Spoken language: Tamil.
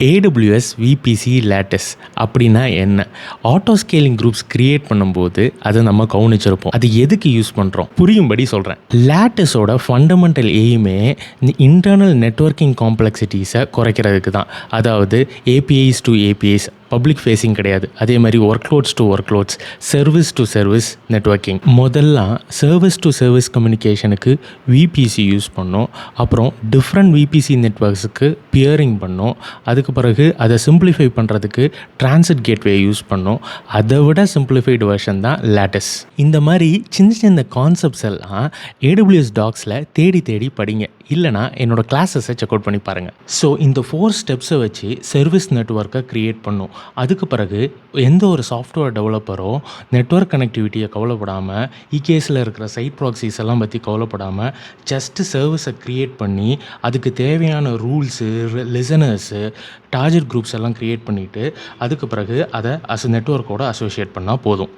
AWS VPC லேட்டஸ் அப்படின்னா என்ன? ஆட்டோ ஸ்கேலிங் குரூப்ஸ் கிரியேட் பண்ணும்போது அதை நம்ம கவனிச்சிருப்போம். அது எதுக்கு யூஸ் பண்ணுறோம்? புரியும்படி சொல்கிறேன். லேட்டஸோட ஃபண்டமெண்டல் எய்மே இன்டர்னல் நெட்வொர்க்கிங் காம்ப்ளெக்சிட்டிஸை குறைக்கிறதுக்கு தான். அதாவது APIs to APIs, public facing கிடையாது. அதே மாதிரி workloads to workloads, service to service networking. முதல்லாம் சர்வீஸ் டு சர்வீஸ் கம்யூனிகேஷனுக்கு விபிசி யூஸ் பண்ணோம். அப்புறம் டிஃப்ரெண்ட் விபிசி நெட்வொர்க்ஸுக்கு பியரிங் பண்ணோம். அதுக்கு பிறகு அதை சிம்பிளிஃபை பண்ணுறதுக்கு டிரான்சிட் கேட்வே யூஸ் பண்ணோம். அதை விட சிம்பிளிஃபைடு வெர்ஷன் தான் லேட்டஸ். இந்த மாதிரி சின்ன சின்ன கான்செப்ட்ஸ் எல்லாம் AWS டாக்ஸில் தேடி தேடி படிங்க. இல்லைனா என்னோட கிளாஸஸை செக் அவுட் பண்ணி பாருங்கள். ஸோ இந்த 4 ஸ்டெப்ஸை வச்சு சர்வீஸ் நெட்வொர்க்கை க்ரியேட் பண்ணும். அதுக்கு பிறகு எந்த ஒரு சாஃப்ட்வேர் டெவலப்பரோ நெட்வொர்க் கனெக்டிவிட்டியை கவலைப்படாமல், இகேஸில் இருக்கிற சைட் ப்ராக்ஸிஸ் எல்லாம் பற்றி கவலைப்படாமல், ஜஸ்ட்டு சர்வீஸை க்ரியேட் பண்ணி அதுக்கு தேவையான ரூல்ஸு, லிசனர்ஸு, டார்கெட் குரூப்ஸ் எல்லாம் க்ரியேட் பண்ணிவிட்டு அதுக்கு பிறகு அதை நெட்வொர்க்கோடு அசோசியேட் பண்ணால் போதும்.